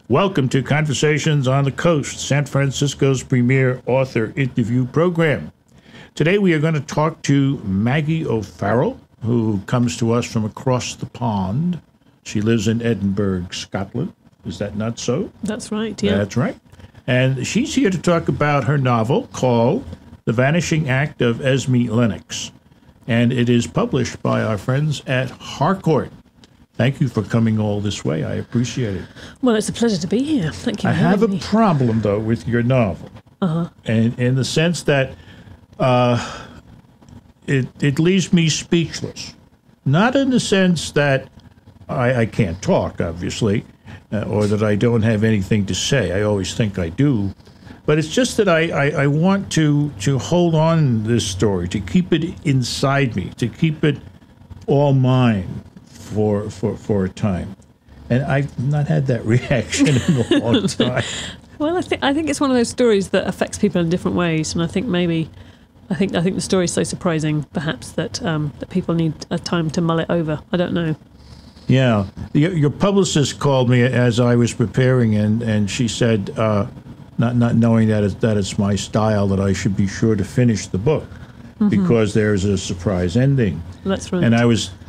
Welcome to Conversations on the Coast, San Francisco's premier author interview program. Today we are going to talk to Maggie O'Farrell, who comes to us from across the pond. She lives in Edinburgh, Scotland. Is that not so? That's right, yeah. That's right. And she's here to talk about her novel called The Vanishing Act of Esme Lennox. And it is published by our friends at Harcourt. Thank you for coming all this way. I appreciate it. Well, it's a pleasure to be here. Thank you for I having me. have a problem, though, with your novel. And in the sense that it leaves me speechless. Not in the sense that I can't talk, obviously, or that I don't have anything to say. I always think I do. But it's just that I want to hold on to this story, to keep it inside me, to keep it all mine for a time. And I've not had that reaction in a long time. Well, I think it's one of those stories that affects people in different ways, and I think the story is so surprising, perhaps, that that people need a time to mull it over. I don't know. Yeah. Your publicist called me as I was preparing, and she said, not knowing that it's my style, that I should be sure to finish the book because there's a surprise ending. That's right. And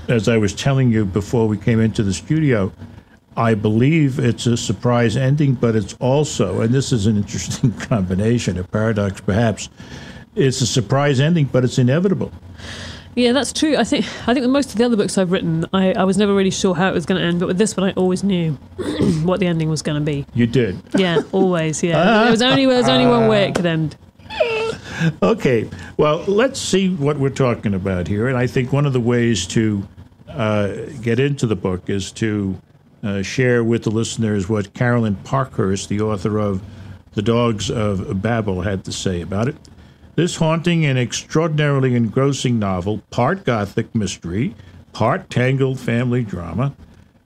as I was telling you before we came into the studio, I believe it's a surprise ending, but it's also, and this is an interesting combination, a paradox perhaps, it's a surprise ending, but it's inevitable. Yeah, that's true. I think with most of the other books I've written, I was never really sure how it was going to end, but with this one I always knew what the ending was going to be. You did? Yeah, always, yeah. There was only one way it could end. Okay, well, let's see what we're talking about here, and I think one of the ways to get into the book is to share with the listeners what Carolyn Parkhurst, the author of The Dogs of Babel, had to say about it. This haunting and extraordinarily engrossing novel, part Gothic mystery, part tangled family drama,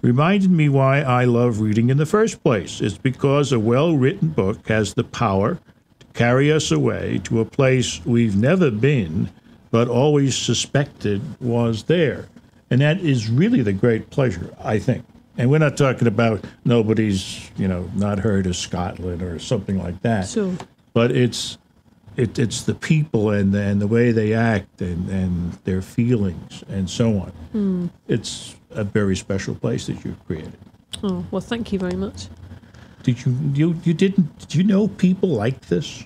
reminded me why I love reading in the first place. It's because a well-written book has the power to carry us away to a place we've never been, but always suspected was there. And that is really the great pleasure, I think. And we're not talking about nobody's, not heard of Scotland or something like that. Sure. But it's the people and the way they act and their feelings and so on. It's a very special place that you've created. Oh, well, thank you very much. Did you know people like this?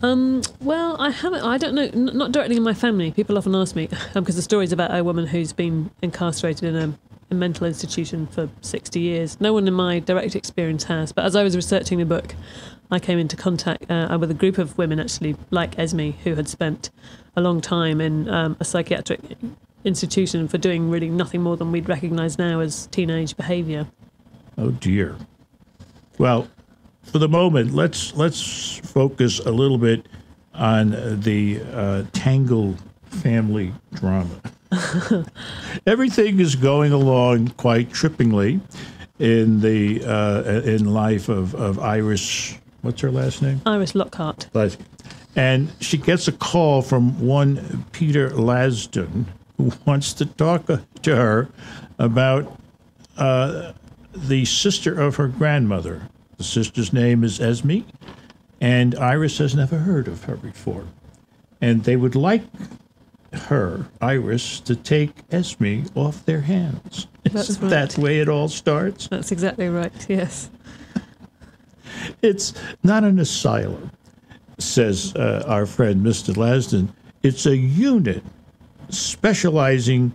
Well, I haven't. I don't know. Not directly in my family. People often ask me because the story's about a woman who's been incarcerated in a mental institution for 60 years. No one in my direct experience has. But as I was researching the book, I came into contact with a group of women, actually, like Esme, who had spent a long time in a psychiatric institution for doing really nothing more than we'd recognise now as teenage behaviour. Oh dear. Well, for the moment, let's focus a little bit on the tangled family drama. Everything is going along quite trippingly in the in life of Iris. What's her last name? Iris Lockhart. And she gets a call from one Peter Lasdon, who wants to talk to her about the sister of her grandmother. The sister's name is Esme, and Iris has never heard of her before. And they would like her, Iris, to take Esme off their hands. Isn't right. that the way it all starts? That's exactly right, yes. It's not an asylum, says our friend Mr. Lasdon. It's a unit specializing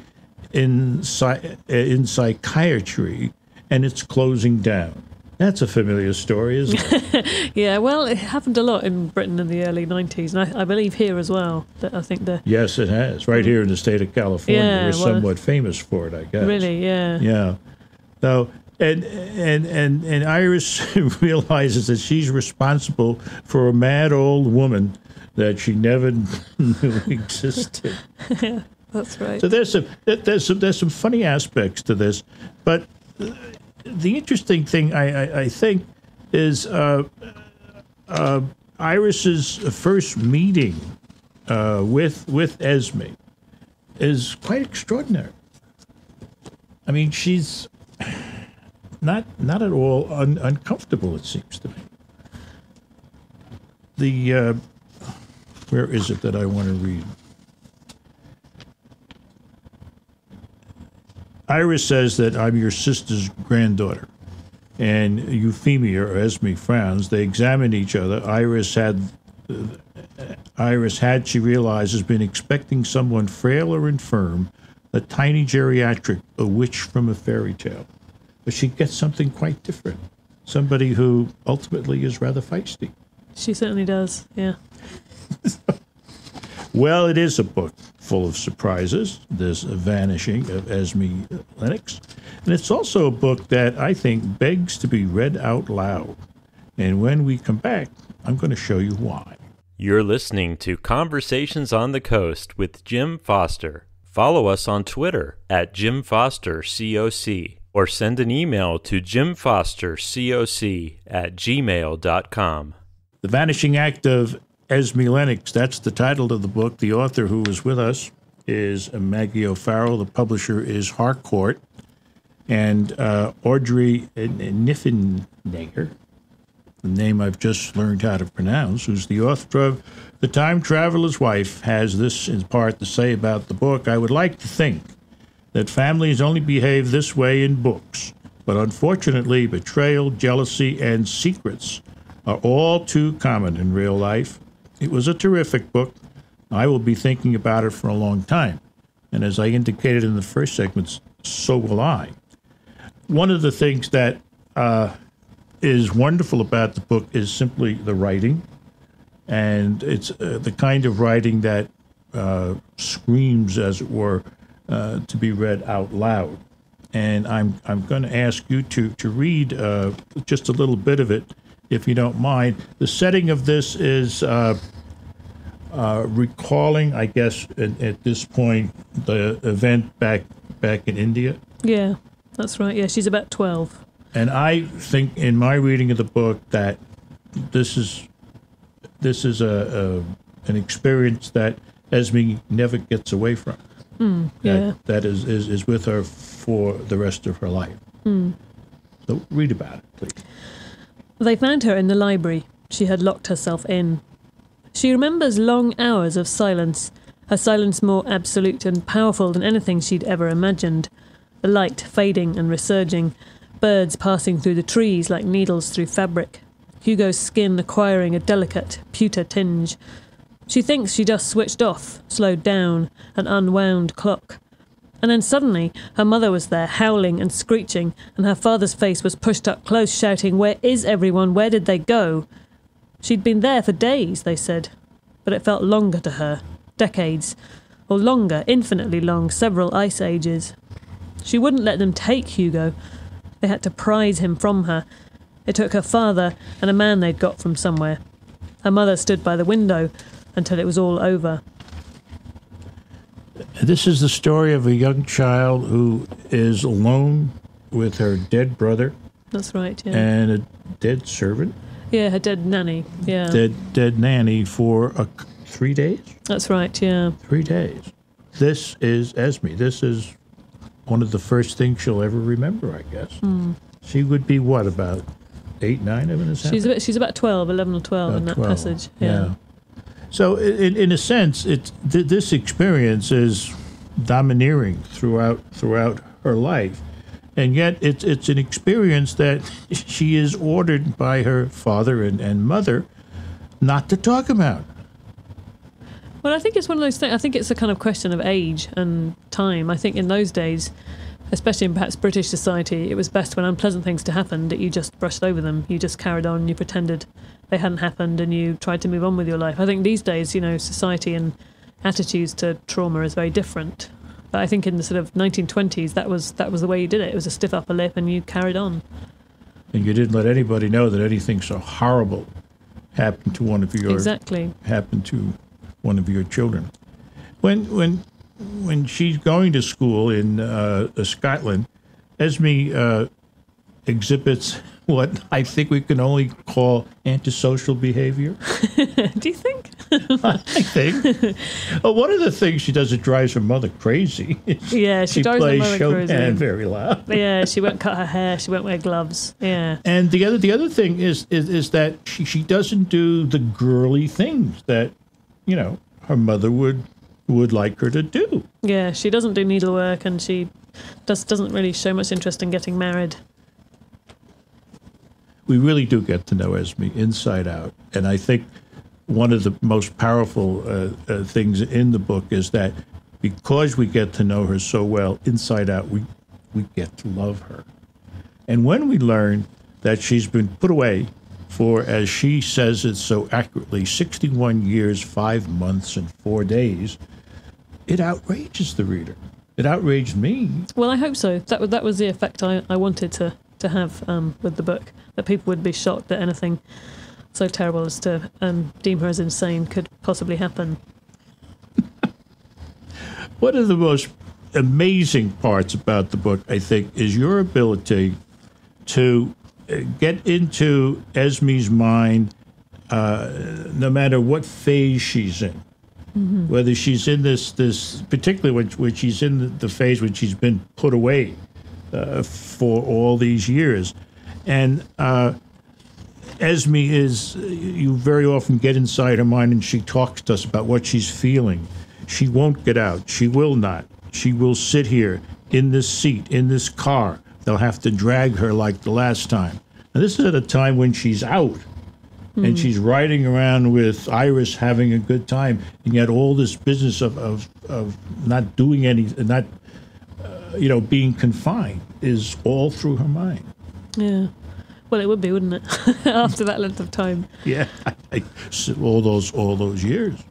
in psychiatry, and it's closing down. That's a familiar story, isn't it? Yeah, well, it happened a lot in Britain in the early 90s, and I believe here as well. That I think Yes, it has. Right here in the state of California, we're somewhat famous for it, I guess. Really, yeah. Yeah. So, and Iris realizes that she's responsible for a mad old woman that she never knew existed. Yeah, that's right. So there's some funny aspects to this, but the interesting thing I think is Iris's first meeting with Esme is quite extraordinary. I mean, she's not at all uncomfortable, it seems to me. Where is it that I want to read? Iris says that I'm your sister's granddaughter. And Euphemia, or Esme, frowns. They examine each other. Iris had, she realizes, been expecting someone frail or infirm, a tiny geriatric, a witch from a fairy tale. But she gets something quite different. Somebody who ultimately is rather feisty. She certainly does, yeah. Well, it is a book full of surprises, this Vanishing of Esme Lennox. And it's also a book that I think begs to be read out loud. And when we come back, I'm going to show you why. You're listening to Conversations on the Coast with Jim Foster. Follow us on Twitter at JimFosterCoc or send an email to jimfostercoc@gmail.com. The Vanishing Act of Esme Lennox, that's the title of the book. The author who is with us is Maggie O'Farrell. The publisher is Harcourt. And Audrey Niffenegger, the name I've just learned how to pronounce, who's the author of The Time Traveler's Wife, has this in part to say about the book. I would like to think that families only behave this way in books, but unfortunately betrayal, jealousy, and secrets are all too common in real life. It was a terrific book. I will be thinking about it for a long time. And as I indicated in the first segment, so will I. One of the things that is wonderful about the book is simply the writing. And it's the kind of writing that screams, as it were, to be read out loud. And I'm going to ask you to read just a little bit of it, if you don't mind. The setting of this is recalling, I guess, at this point, the event back in India. Yeah, that's right. Yeah, she's about 12. And I think, in my reading of the book, that this is an experience that Esme never gets away from. Yeah. That is with her for the rest of her life. So read about it, please. They found her in the library. She had locked herself in. She remembers long hours of silence, her silence more absolute and powerful than anything she'd ever imagined. The light fading and resurging, birds passing through the trees like needles through fabric, Hugo's skin acquiring a delicate, pewter tinge. She thinks she just switched off, slowed down, an unwound clock. And then suddenly, her mother was there, howling and screeching, and her father's face was pushed up close, shouting, "Where is everyone? Where did they go?" She'd been there for days, they said, but it felt longer to her, decades, or longer, infinitely long, several ice ages. She wouldn't let them take Hugo. They had to prize him from her. It took her father and a man they'd got from somewhere. Her mother stood by the window until it was all over. This is the story of a young child who is alone with her dead brother. That's right, yeah. And a dead servant. Yeah, her dead nanny, yeah. Dead nanny for 3 days? That's right, yeah. 3 days. This is Esme. This is one of the first things she'll ever remember, I guess. She would be, what, about 8, 9 when this happened? She's about 12, 11 or 12 in that 12, passage. Yeah. So, in a sense, this experience is domineering throughout her life, and yet it's an experience that she is ordered by her father and mother not to talk about. Well, I think it's one of those things. I think it's a kind of question of age and time. I think in those days, especially in perhaps British society, it was best when unpleasant things to happen that you just brushed over them. You just carried on, you pretended they hadn't happened, and you tried to move on with your life. I think these days, society and attitudes to trauma is very different. But I think in the sort of 1920s, that was the way you did it. It was a stiff upper lip, and you carried on. And you didn't let anybody know that anything so horrible happened to one of your children. When she's going to school in Scotland, Esme exhibits what I think we can only call antisocial behaviour. Do you think? I think. Well, one of the things she does that drives her mother crazy. Yeah, she drives her plays mother Chopin crazy. very loud. Yeah, she won't cut her hair. She won't wear gloves. Yeah. And the other thing is that she doesn't do the girly things that, her mother would like her to do. Yeah, she doesn't do needlework, and she doesn't really show much interest in getting married. We really do get to know Esme inside out. And I think one of the most powerful things in the book is that because we get to know her so well inside out, we get to love her. And when we learn that she's been put away for, as she says it so accurately, 61 years, 5 months, and 4 days, it outrages the reader. It outraged me. Well, I hope so. That was the effect I wanted to have with the book, that people would be shocked that anything so terrible as to deem her as insane could possibly happen. One of the most amazing parts about the book, I think, is your ability to get into Esme's mind no matter what phase she's in. Mm-hmm. Whether she's in this particularly when she's in the phase when she's been put away for all these years. And Esme you very often get inside her mind and she talks to us about what she's feeling. She won't get out. She will not. She will sit here in this seat, in this car. They'll have to drag her like the last time. Now, this is at a time when she's out. And she's riding around with Iris having a good time, and yet all this business of not doing anything, not being confined, is all through her mind. Yeah, well, it would be, wouldn't it? After that length of time. Yeah, all those years.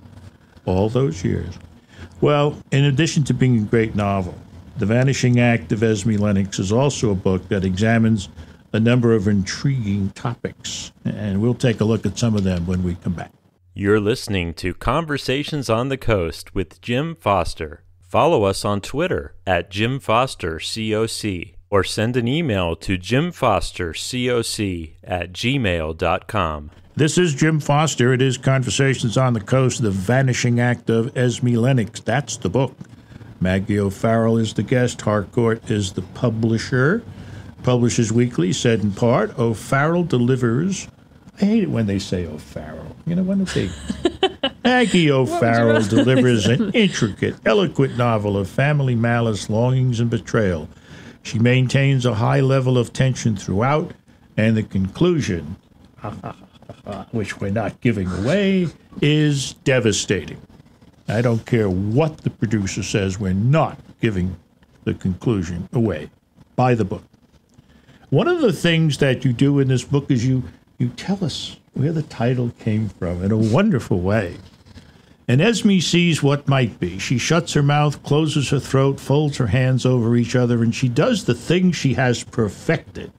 Well, in addition to being a great novel, The Vanishing Act of Esme Lennox is also a book that examines a number of intriguing topics, and we'll take a look at some of them when we come back. You're listening to Conversations on the Coast with Jim Foster. Follow us on Twitter at JimFosterCoc, or send an email to jimfostercoc@gmail.com. This is Jim Foster. It is Conversations on the Coast, The Vanishing Act of Esme Lennox. That's the book. Maggie O'Farrell is the guest. Harcourt is the publisher. Publishers Weekly said in part, OFarrell delivers. I hate it when they say O'Farrell. When they Maggie O'Farrell delivers an intricate, eloquent novel of family malice, longings, and betrayal. She maintains a high level of tension throughout, and the conclusion, which we're not giving away, is devastating. I don't care what the producer says, we're not giving the conclusion away. Buy the book. One of the things that you do in this book is you tell us where the title came from in a wonderful way. And Esme sees what might be. She shuts her mouth, closes her throat, folds her hands over each other, and she does the thing she has perfected,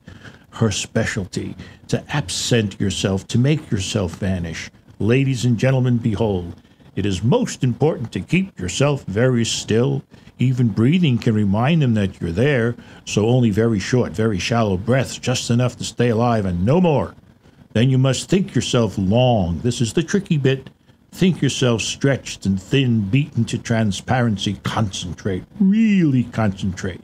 her specialty, to absent yourself, to make yourself vanish. Ladies and gentlemen, behold, it is most important to keep yourself very still. Even breathing can remind them that you're there, so only very short, very shallow breaths, just enough to stay alive and no more. Then you must think yourself long. This is the tricky bit. Think yourself stretched and thin, beaten to transparency. Concentrate, really concentrate.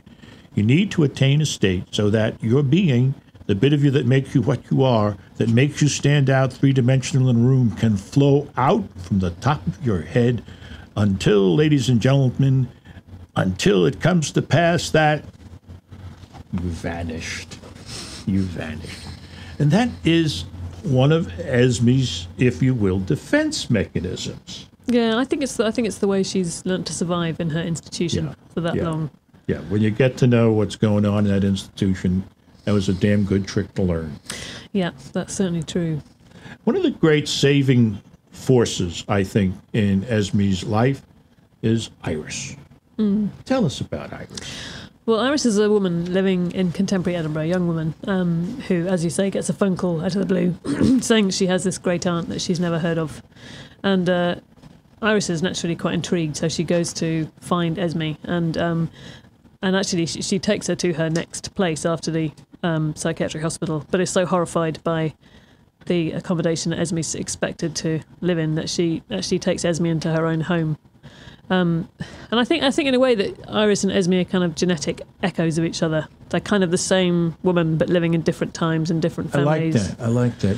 You need to attain a state so that your being, the bit of you that makes you what you are, that makes you stand out three-dimensional in a room, can flow out from the top of your head until, ladies and gentlemen, until it comes to pass that you vanished. You vanished. And that is one of Esme's, if you will, defense mechanisms. Yeah, I think it's the way she's learnt to survive in her institution for that long. Yeah, when you get to know what's going on in that institution, that was a damn good trick to learn. Yeah, that's certainly true. One of the great saving forces, I think, in Esme's life is Iris. Tell us about Iris. Well, Iris is a woman living in contemporary Edinburgh, a young woman who, as you say, gets a phone call out of the blue saying she has this great aunt that she's never heard of. And Iris is naturally quite intrigued, so she goes to find Esme. And actually, she takes her to her next place after the psychiatric hospital, but is so horrified by the accommodation that Esme's expected to live in, that she actually takes Esme into her own home. And I think in a way that Iris and Esme are kind of genetic echoes of each other. They're kind of the same woman, but living in different times and different families. I like that.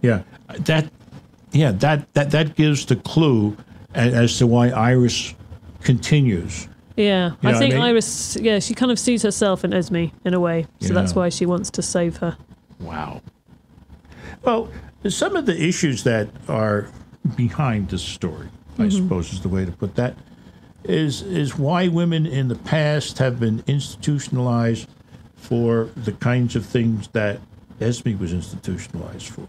Yeah. That gives the clue as to why Iris continues. Yeah, You know I think what I mean? Iris, she kind of sees herself in Esme in a way. So that's why she wants to save her. Wow. Well, some of the issues that are behind this story, I suppose is the way to put that, is why women in the past have been institutionalized for the kinds of things that Esme was institutionalized for.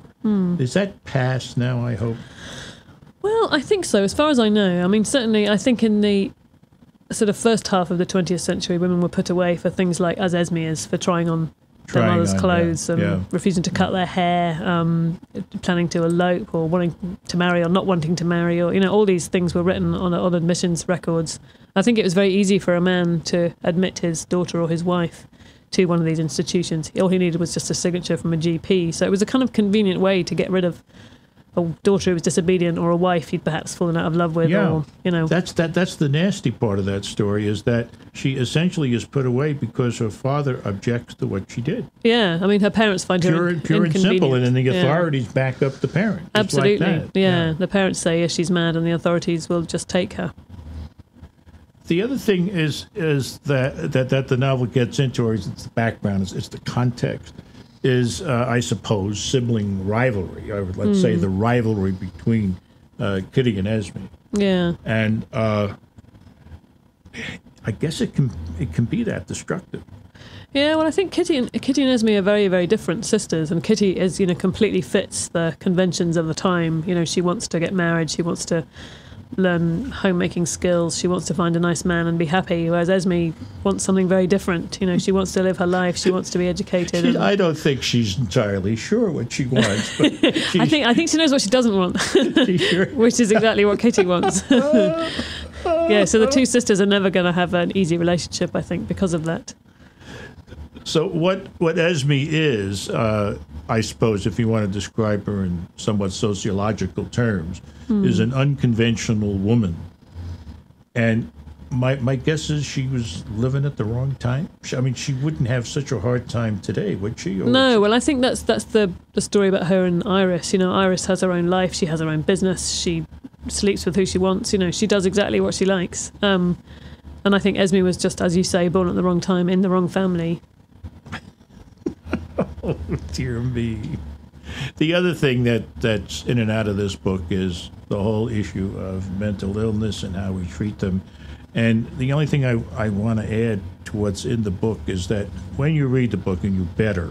Is that past now, I hope? Well, I think so, as far as I know. I mean, certainly, I think in the sort of first half of the 20th century, women were put away for things like, as Esme is, for trying on their mother's clothes and refusing to cut their hair, planning to elope or wanting to marry or not wanting to marry, or, all these things were written on admissions records. I think it was very easy for a man to admit his daughter or his wife to one of these institutions. All he needed was just a signature from a GP. So it was a kind of convenient way to get rid of a daughter who was disobedient or a wife he'd perhaps fallen out of love with. Yeah, or, that's the nasty part of that story, is that she essentially is put away because her father objects to what she did. Yeah, I mean, her parents find her Pure and simple, and then the Yeah. authorities back up the parent. Just Absolutely, like that. yeah. The parents say she's mad, and the authorities will just take her. The other thing is that the novel gets into, or it's the background, it's the context, is, I suppose, sibling rivalry, or let's say the rivalry between Kitty and Esme. Yeah. And I guess it can be that destructive. Yeah, well, I think Kitty and Esme are very, very different sisters, and Kitty is, completely fits the conventions of the time. She wants to get married, she wants to learn homemaking skills, she wants to find a nice man and be happy, whereas Esme wants something very different. She wants to live her life, she wants to be educated. I don't think she's entirely sure what she wants. But I think she knows what she doesn't want, sure? which is exactly what Kitty wants. Yeah, so the two sisters are never going to have an easy relationship, I think, because of that. So what Esme is, I suppose, if you want to describe her in somewhat sociological terms, is an unconventional woman. And my guess is she was living at the wrong time. I mean, she wouldn't have such a hard time today, would she? No, well, I think that's the story about her and Iris. Iris has her own life. She has her own business. She sleeps with who she wants. She does exactly what she likes. And I think Esme was just, as you say, born at the wrong time in the wrong family. Oh, dear me. The other thing that's in and out of this book is the whole issue of mental illness and how we treat them. And the only thing I want to add to what's in the book is that when you read the book, and you better,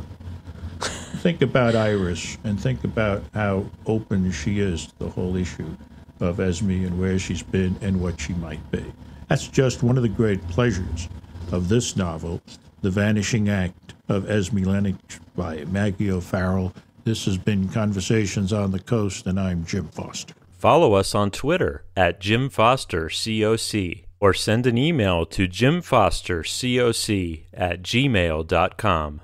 think about Iris and think about how open she is to the whole issue of Esme and where she's been and what she might be. That's just one of the great pleasures of this novel, The Vanishing Act of Esme Lennox by Maggie O'Farrell. This has been Conversations on the Coast, and I'm Jim Foster. Follow us on Twitter at Jim Foster COC, or send an email to jimfostercoc@gmail.com.